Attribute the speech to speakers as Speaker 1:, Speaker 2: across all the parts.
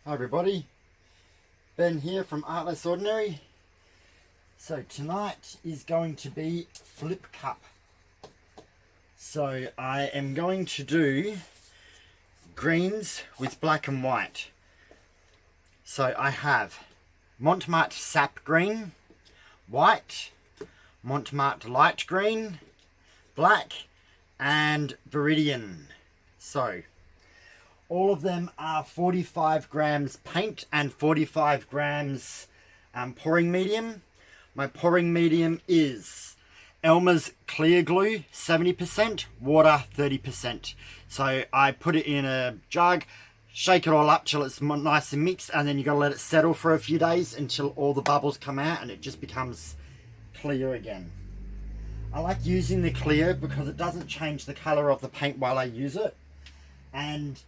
Speaker 1: Hi everybody, Ben here from Art Less Ordinary. So tonight is going to be flip cup. So I am going to do greens with black and white. So I have mont sap green, white, mont light green, black and viridian. So all of them are 45 grams paint and 45 grams pouring medium. My pouring medium is Elmer's clear glue 70%, water 30%. So I put it in a jug, shake it all up till it's nice and mixed, and then you got to let it settle for a few days until all the bubbles come out and it just becomes clear again. I like using the clear because it doesn't change the color of the paint while I use it, and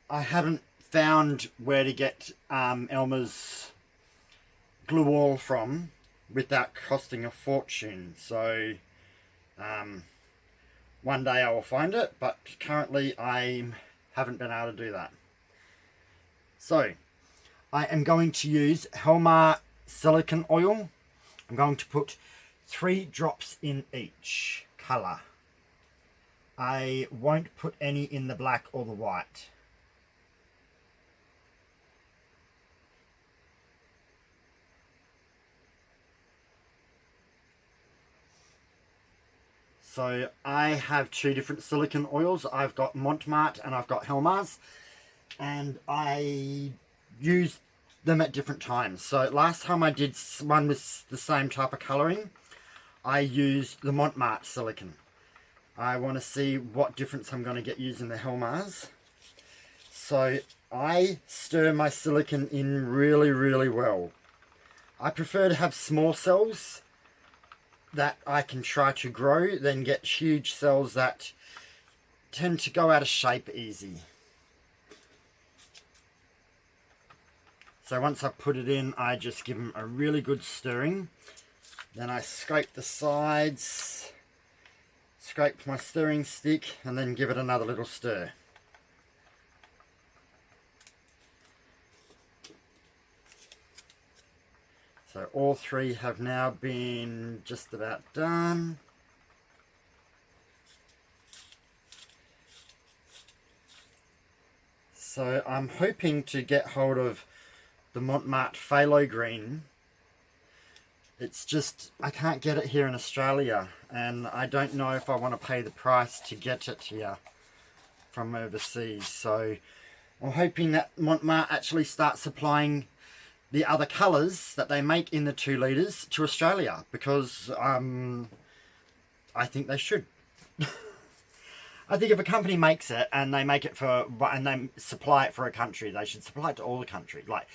Speaker 1: I haven't found where to get Elmer's glue all from without costing a fortune. So one day I will find it, but currently I haven't been able to do that. So I am going to use hermars silicone oil. I'm going to put 3 drops in each color. I won't put any in the black or the white. So I have 2 different silicone oils. I've got mont and I've got hermars, and I use them at different times. So last time I did one with the same type of colouring, I used the mont silicone. I want to see what difference I'm going to get using the hermars. So I stir my silicone in really well. I prefer to have small cells that I can try to grow than get huge cells that tend to go out of shape easy. So once I put it in, I just give them a really good stirring. Then I scrape the sides, scrape my stirring stick, and then give it another little stir. So all 3 have now been just about done. So I'm hoping to get hold of the Mont phthalo green. It's just, I can't get it here in Australia, and I don't know if I want to pay the price to get it here from overseas. So I'm hoping that Mont actually starts supplying the other colours that they make in the 2 litres to Australia, because I think they should. I think if a company makes it and they make it and they supply it for a country, they should supply it to all the country. Like,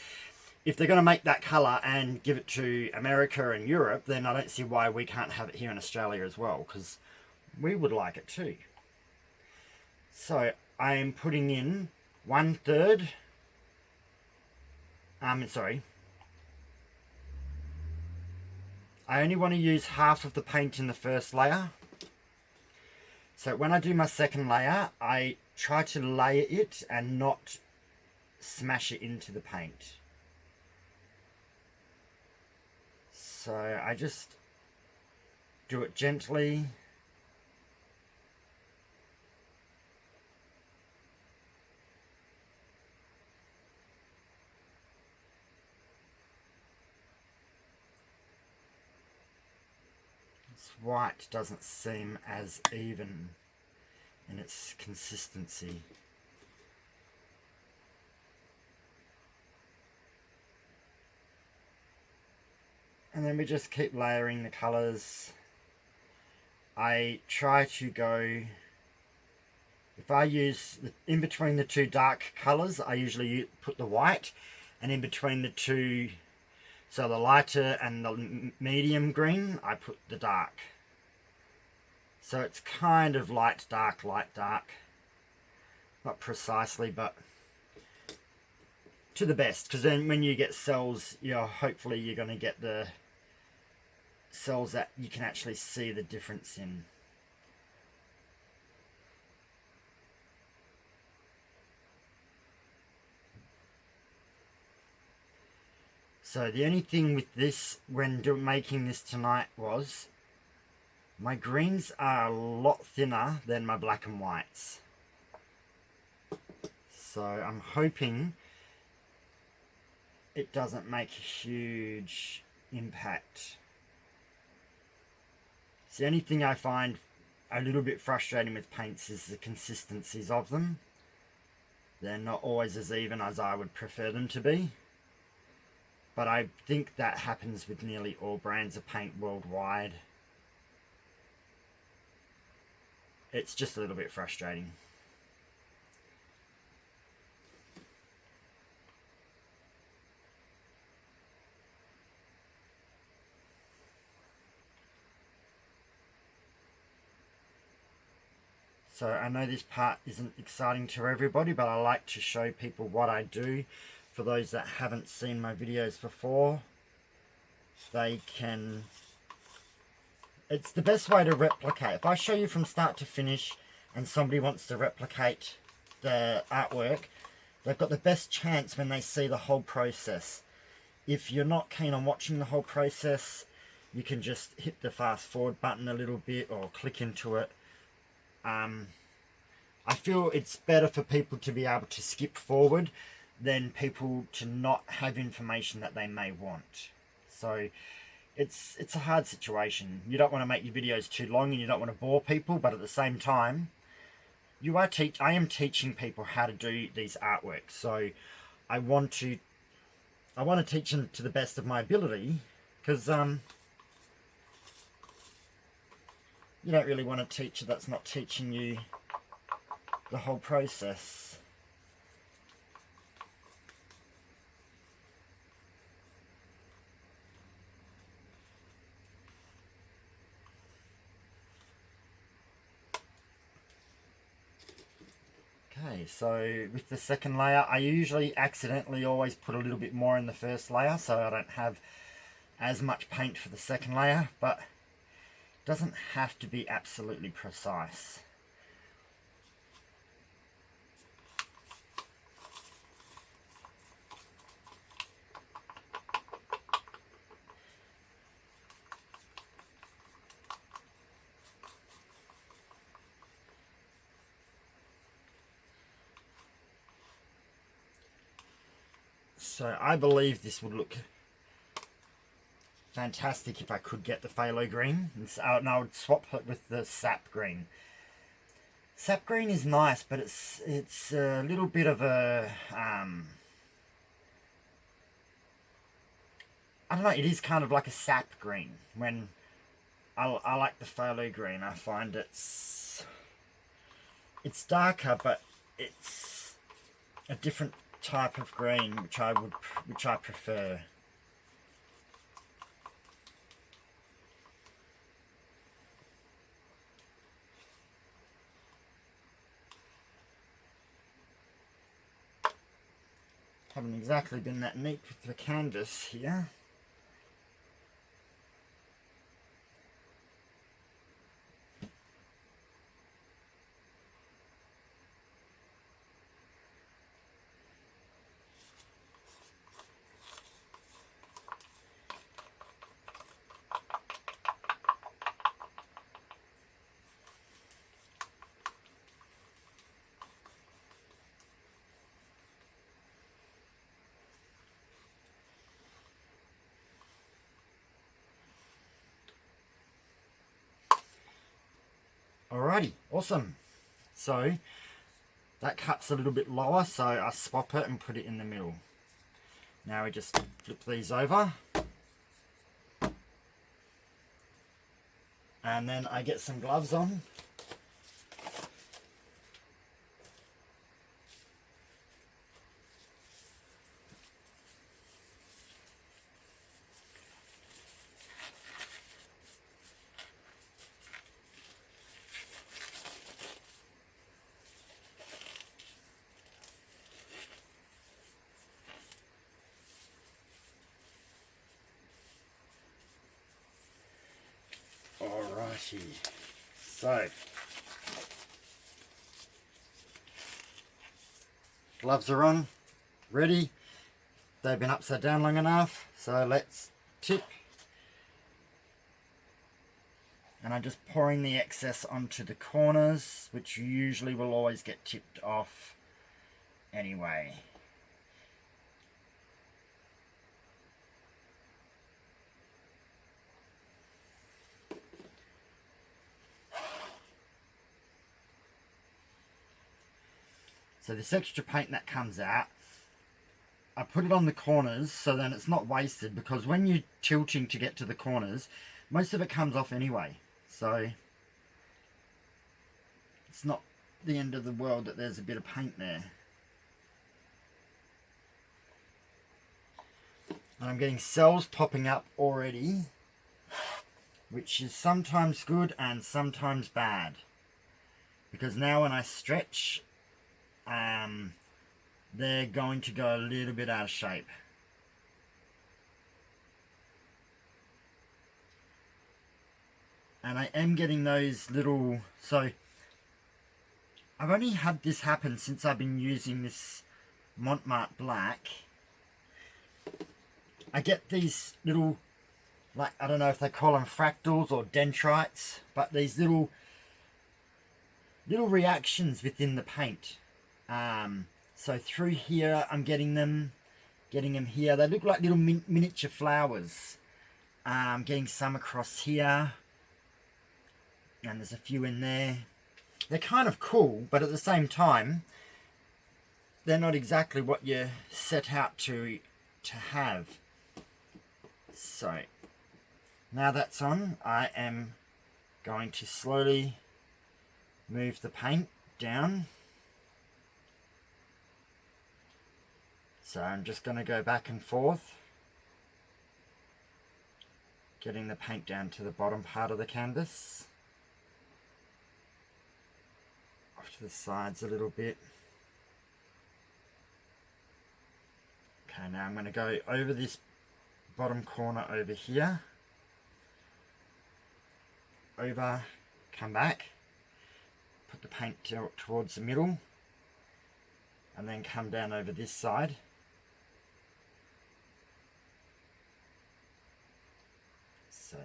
Speaker 1: if they're going to make that colour and give it to America and Europe, then I don't see why we can't have it here in Australia as well, because we would like it too. So I am putting in 1/3. Sorry. I only want to use half of the paint in the first layer. So when I do my second layer, I try to layer it and not smash it into the paint. So I just do it gently. This white doesn't seem as even in its consistency. And then we just keep layering the colours. I try to go, if I use, in between the 2 dark colours, I usually put the white, and in between the 2, so the lighter and the medium green, I put the dark. So it's kind of light, dark, not precisely, but to the best, because then when you get cells, hopefully you're going to get the cells that you can actually see the difference in. So the only thing with this when making this tonight was my greens are a lot thinner than my black and whites. So I'm hoping it doesn't make a huge impact. It's the only thing I find a little bit frustrating with paints is the consistencies of them. They're not always as even as I would prefer them to be. But I think that happens with nearly all brands of paint worldwide. It's just a little bit frustrating. So I know this part isn't exciting to everybody, but I like to show people what I do. For those that haven't seen my videos before, they can... It's the best way to replicate. If I show you from start to finish and somebody wants to replicate the artwork, they've got the best chance when they see the whole process. If you're not keen on watching the whole process, you can just hit the fast forward button a little bit or click into it. I feel it's better for people to be able to skip forward than people to not have information that they may want. So it's a hard situation. You don't want to make your videos too long and you don't want to bore people, but at the same time, I am teaching people how to do these artworks. So I want to teach them to the best of my ability, because you don't really want a teacher that's not teaching you the whole process. Okay, so with the second layer, I usually accidentally always put a little bit more in the first layer, so I don't have as much paint for the second layer, but it doesn't have to be absolutely precise. So I believe this would look fantastic if I could get the phthalo green, and I would swap it with the sap green. Sap green is nice, but it's a little bit of a I don't know. It is kind of like a sap green. When I like the phthalo green, I find it's darker, but it's a different type of green which I prefer. Haven't exactly been that neat with the canvas here. Alrighty, awesome. So that cuts a little bit lower, so I swap it and put it in the middle. Now we just flip these over, and then I get some gloves on. Alrighty, so gloves are on, ready. they've been upside down long enough. So let's tip. And I'm just pouring the excess onto the corners, which usually will always get tipped off anyway. So this extra paint that comes out, I put it on the corners so then it's not wasted, because when you're tilting to get to the corners, most of it comes off anyway. So it's not the end of the world that there's a bit of paint there. And I'm getting cells popping up already, which is sometimes good and sometimes bad. Because now when I stretch, they're going to go a little bit out of shape. And I am getting those little, so I've only had this happen since I've been using this Mont black. I get these little, like, I don't know if they call them fractals or dendrites, but these little reactions within the paint. So through here I'm getting them here. They look like little miniature flowers. I'm getting some across here, and there's a few in there. They're kind of cool, but at the same time they're not exactly what you set out to have. So now that's on, I am going to slowly move the paint down. So I'm just going to go back and forth, getting the paint down to the bottom part of the canvas, off to the sides a little bit. Okay, now I'm going to go over this bottom corner over here, over, come back, put the paint towards the middle, and then come down over this side. So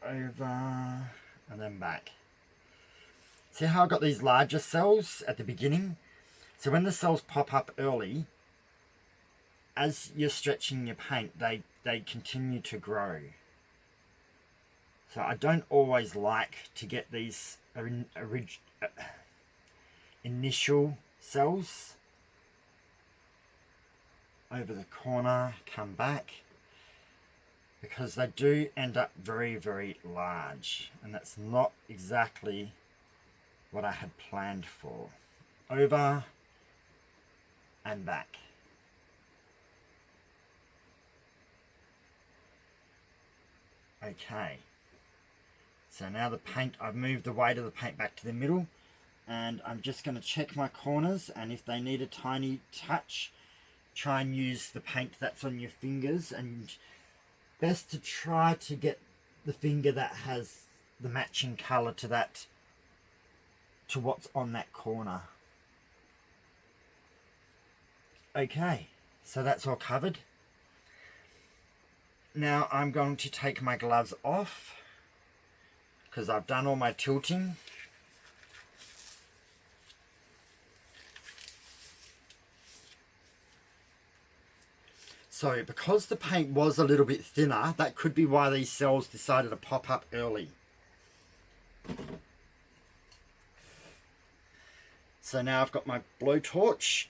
Speaker 1: over and then back. See how I got these larger cells at the beginning? So when the cells pop up early, as you're stretching your paint, they continue to grow. So I don't always like to get these initial cells over the corner, come back, because they do end up very, very large, and that's not exactly what I had planned for. Over and back. Okay, so now the paint, I've moved the weight of the paint back to the middle, and I'm just going to check my corners, and if they need a tiny touch, try and use the paint that's on your fingers, and best to try to get the finger that has the matching colour to that, to what's on that corner. Okay, so that's all covered. Now I'm going to take my gloves off, because I've done all my tilting. So because the paint was a little bit thinner, that could be why these cells decided to pop up early. So now I've got my blowtorch,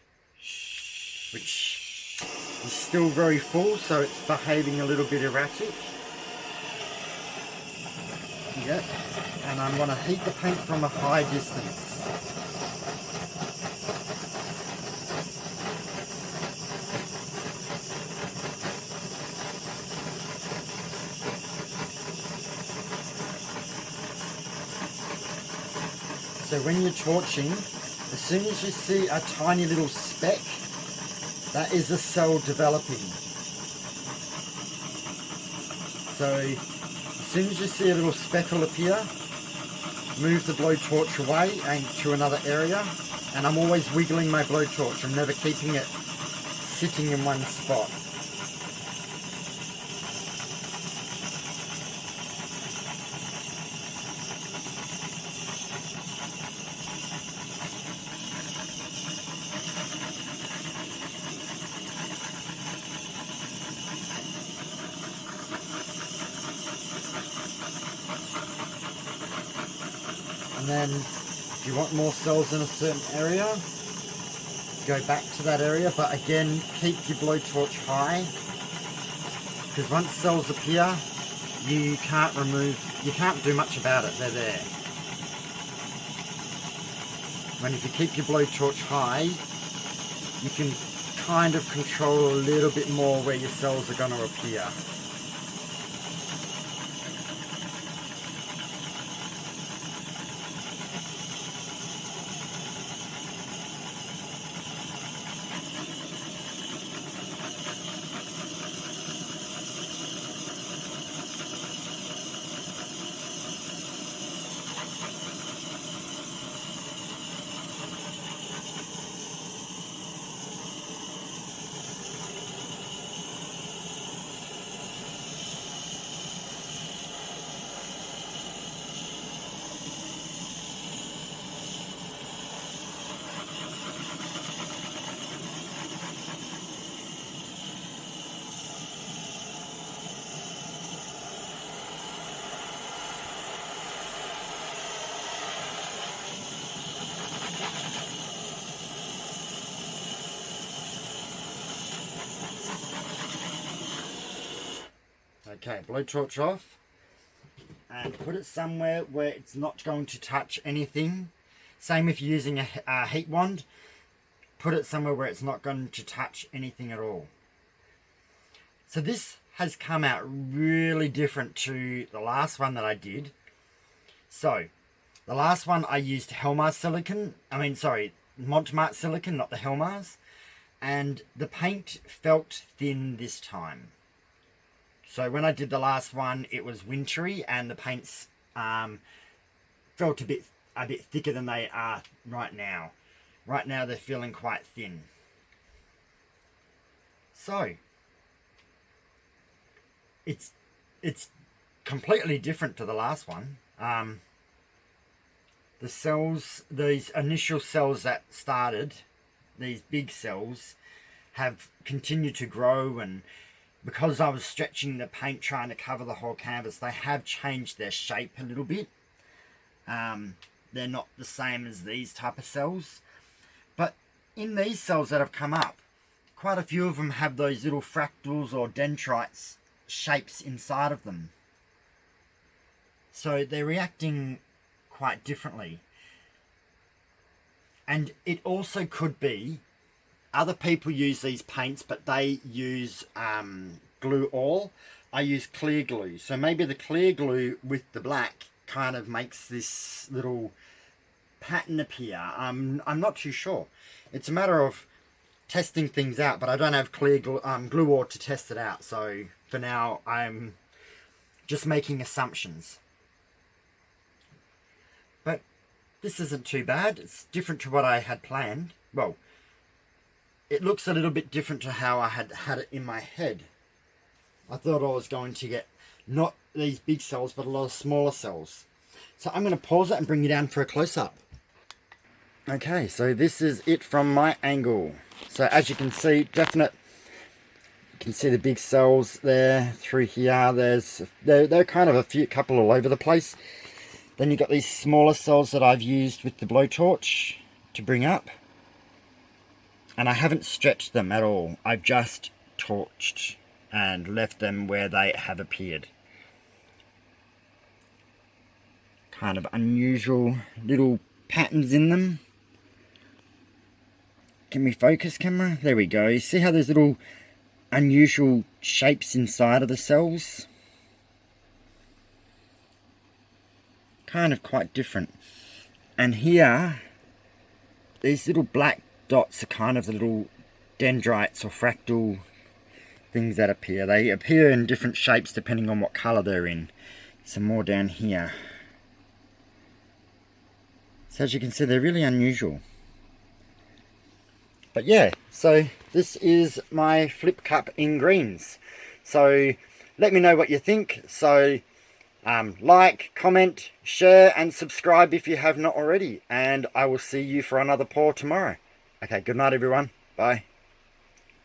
Speaker 1: which is still very full, so it's behaving a little bit erratic. Yep, and I'm going to heat the paint from a high distance. So when you're torching, as soon as you see a tiny little speck, that is a cell developing. So as soon as you see a little speckle appear, move the blowtorch away and to another area. And I'm always wiggling my blowtorch. I'm never keeping it sitting in one spot. And then if you want more cells in a certain area, go back to that area, but again keep your blowtorch high, because once cells appear you can't do much about it, they're there. When if you keep your blowtorch high, you can kind of control a little bit more where your cells are going to appear. Okay, blowtorch off, and put it somewhere where it's not going to touch anything. Same if you're using a heat wand, put it somewhere where it's not going to touch anything at all. So this has come out really different to the last one that I did. So the last one I used hermars silicone, mont silicone, not the hermars, and the paint felt thin this time. So when I did the last one, it was wintry and the paints felt a bit thicker than they are right now. Right now they're feeling quite thin. So it's completely different to the last one. The cells, these initial cells that started, these big cells, have continued to grow, and because I was stretching the paint trying to cover the whole canvas, they have changed their shape a little bit. They're not the same as these type of cells. But in these cells that have come up, quite a few of them have those little fractals or dendrites shapes inside of them. So they're reacting quite differently. And it also could be other people use these paints, but they use glue all. I use clear glue. So maybe the clear glue with the black kind of makes this little pattern appear. I'm not too sure. It's a matter of testing things out, but I don't have clear glue ore to test it out. So for now, I'm just making assumptions. But this isn't too bad. It's different to what I had planned. Well, it looks a little bit different to how I had it in my head. I thought I was going to get not these big cells, but a lot of smaller cells. So I'm going to pause it and bring you down for a close-up. Okay, so this is it from my angle. So as you can see, you can see the big cells there through here. They're kind of couple all over the place. Then you've got these smaller cells that I've used with the blowtorch to bring up. And I haven't stretched them at all. I've just torched and left them where they have appeared. Kind of unusual little patterns in them. Can we focus, camera? There we go. You see how there's little unusual shapes inside of the cells? Kind of quite different. And here, these little black dots are kind of the little dendrites or fractal things that appear. They appear in different shapes depending on what colour they're in. Some more down here. So as you can see, they're really unusual. But yeah, so this is my flip cup in greens. So let me know what you think. So like, comment, share and subscribe if you have not already. And I will see you for another pour tomorrow. Okay, good night everyone. Bye.